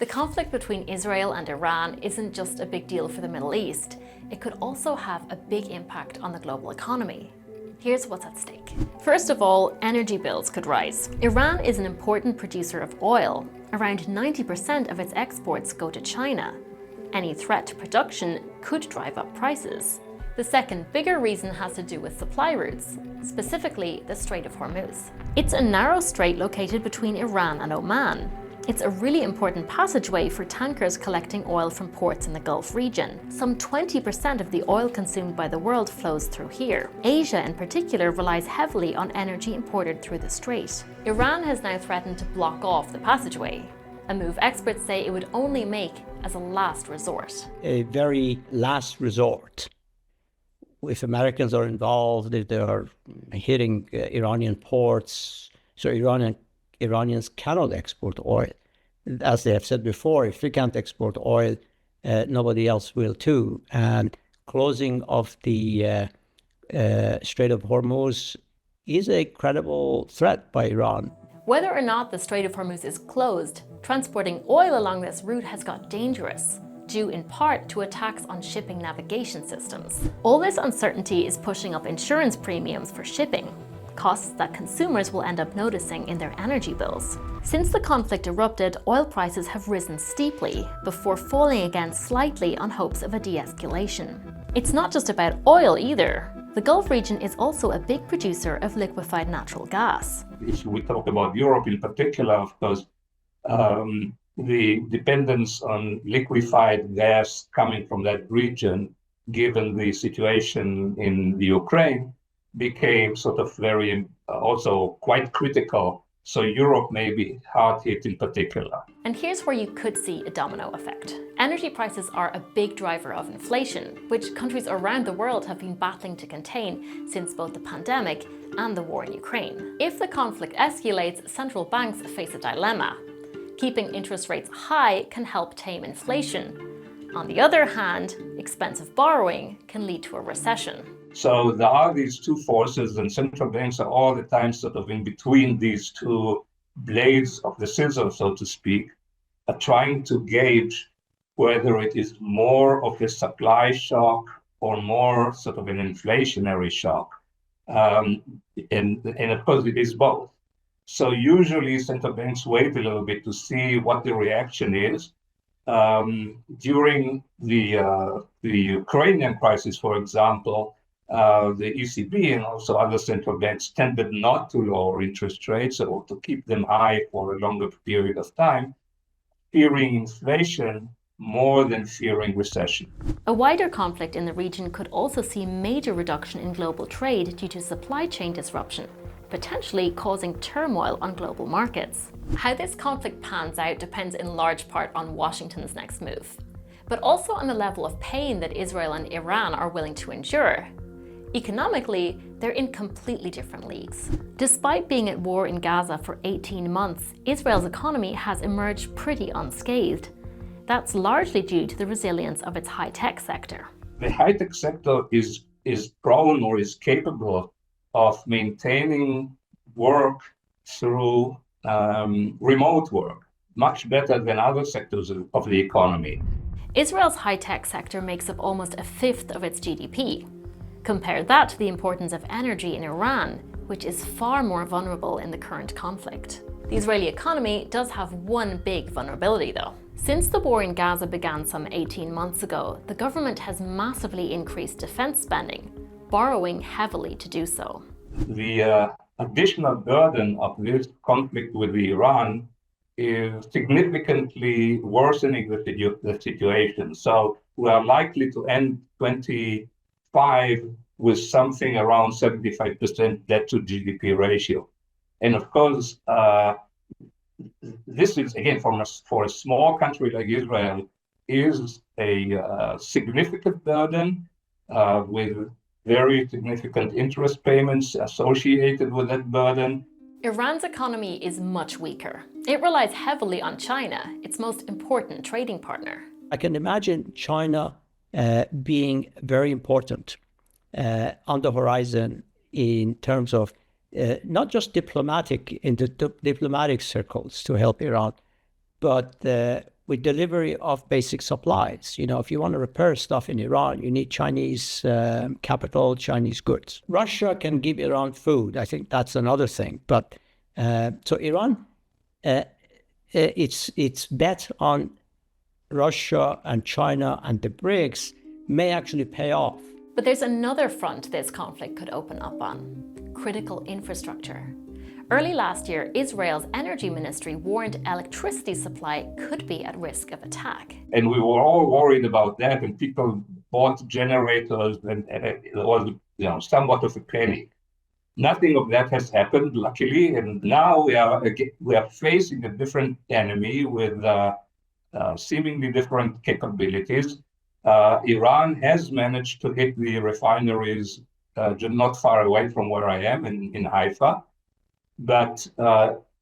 The conflict between Israel and Iran isn't just a big deal for the Middle East, it could also have a big impact on the global economy. Here's what's at stake. First of all, energy bills could rise. Iran is an important producer of oil. Around 90% of its exports go to China. Any threat to production could drive up prices. The second bigger reason has to do with supply routes, specifically the Strait of Hormuz. It's a narrow strait located between Iran and Oman. It's a really important passageway for tankers collecting oil from ports in the Gulf region. Some 20% of the oil consumed by the world flows through here. Asia in particular relies heavily on energy imported through the strait. Iran has now threatened to block off the passageway, a move experts say it would only make as a last resort. A very last resort. If Americans are involved, if they are hitting Iranian ports, so Iranians cannot export oil. As they have said before, if we can't export oil, nobody else will too. And closing of the Strait of Hormuz is a credible threat by Iran. Whether or not the Strait of Hormuz is closed, transporting oil along this route has got dangerous, due in part to attacks on shipping navigation systems. All this uncertainty is pushing up insurance premiums for shipping, costs that consumers will end up noticing in their energy bills. Since the conflict erupted, oil prices have risen steeply, before falling again slightly on hopes of a de-escalation. It's not just about oil either. The Gulf region is also a big producer of liquefied natural gas. If we talk about Europe in particular, of course, the dependence on liquefied gas coming from that region, given the situation in the Ukraine, became sort of very, also quite critical. So Europe may be hard hit in particular. And here's where you could see a domino effect. Energy prices are a big driver of inflation, which countries around the world have been battling to contain since both the pandemic and the war in Ukraine. If the conflict escalates, central banks face a dilemma. Keeping interest rates high can help tame inflation. On the other hand, expensive borrowing can lead to a recession. So there are these two forces, and central banks are all the time sort of in between these two blades of the scissor, so to speak, are trying to gauge whether it is more of a supply shock or more sort of an inflationary shock. And of course, it is both. So usually central banks wait a little bit to see what the reaction is. During the Ukrainian crisis, for example, the ECB and also other central banks tended not to lower interest rates or to keep them high for a longer period of time, fearing inflation more than fearing recession. A wider conflict in the region could also see major reduction in global trade due to supply chain disruption, potentially causing turmoil on global markets. How this conflict pans out depends in large part on Washington's next move, but also on the level of pain that Israel and Iran are willing to endure. Economically, they're in completely different leagues. Despite being at war in Gaza for 18 months, Israel's economy has emerged pretty unscathed. That's largely due to the resilience of its high-tech sector. The high-tech sector is prone or is capable of maintaining work through remote work, much better than other sectors of the economy. Israel's high-tech sector makes up almost a fifth of its GDP. Compare that to the importance of energy in Iran, which is far more vulnerable in the current conflict. The Israeli economy does have one big vulnerability though. Since the war in Gaza began some 18 months ago, the government has massively increased defense spending, borrowing heavily to do so. The additional burden of this conflict with Iran is significantly worsening the situation. So we are likely to end 2025 with something around 75% debt to GDP ratio. And of course, this is, again, for a small country like Israel, is a significant burden with very significant interest payments associated with that burden. Iran's economy is much weaker. It relies heavily on China, its most important trading partner. I can imagine China being very important on the horizon in terms of not just diplomatic, in the diplomatic circles to help Iran, but with delivery of basic supplies. You know, if you want to repair stuff in Iran, you need Chinese capital, Chinese goods. Russia can give Iran food. I think that's another thing. But so Iran, its bet on Russia and China and the BRICS may actually pay off. But there's another front this conflict could open up on: critical infrastructure. Early last year, Israel's energy ministry warned electricity supply could be at risk of attack. And we were all worried about that, and people bought generators, and it was, somewhat of a panic. Nothing of that has happened, luckily, and now we are facing a different enemy with seemingly different capabilities. Iran has managed to hit the refineries not far away from where I am in Haifa, but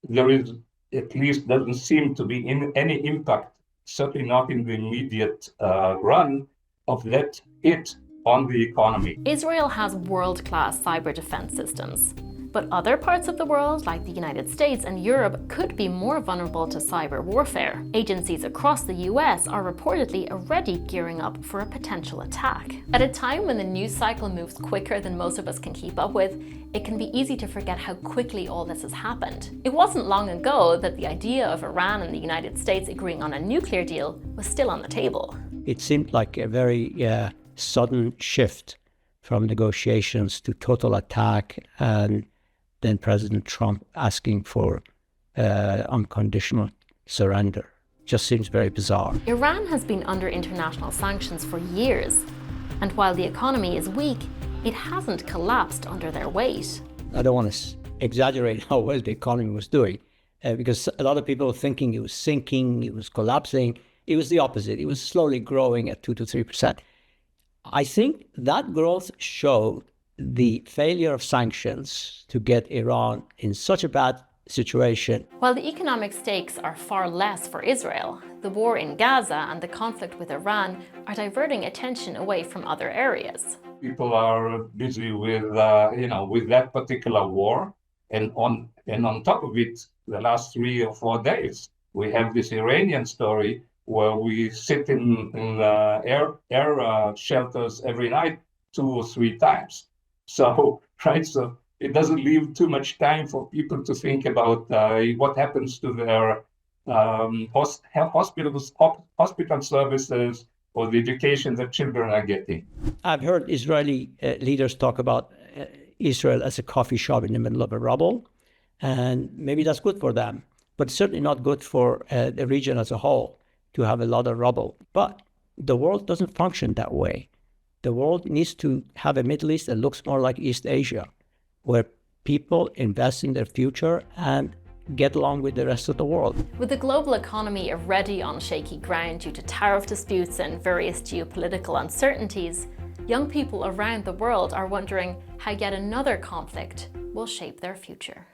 there is, at least doesn't seem to be any impact, certainly not in the immediate run, of that hit on the economy. Israel has world-class cyber defense systems, but other parts of the world, like the United States and Europe, could be more vulnerable to cyber warfare. Agencies across the US are reportedly already gearing up for a potential attack. At a time when the news cycle moves quicker than most of us can keep up with, it can be easy to forget how quickly all this has happened. It wasn't long ago that the idea of Iran and the United States agreeing on a nuclear deal was still on the table. It seemed like a very sudden shift from negotiations to total attack, and then President Trump asking for unconditional surrender. Just seems very bizarre. Iran has been under international sanctions for years, and while the economy is weak, it hasn't collapsed under their weight. I don't want to exaggerate how well the economy was doing, because a lot of people were thinking it was sinking, it was collapsing. It was the opposite. It was slowly growing at 2 to 3%. I think that growth showed the failure of sanctions to get Iran in such a bad situation. While the economic stakes are far less for Israel, the war in Gaza and the conflict with Iran are diverting attention away from other areas. People are busy with with that particular war, and on top of it, the last 3 or 4 days, we have this Iranian story where we sit in air shelters every night 2 or 3 times. So it doesn't leave too much time for people to think about what happens to their hospital services or the education that children are getting. I've heard Israeli leaders talk about Israel as a coffee shop in the middle of a rubble, and maybe that's good for them, but certainly not good for the region as a whole to have a lot of rubble. But the world doesn't function that way. The world needs to have a Middle East that looks more like East Asia, where people invest in their future and get along with the rest of the world. With the global economy already on shaky ground due to tariff disputes and various geopolitical uncertainties, young people around the world are wondering how yet another conflict will shape their future.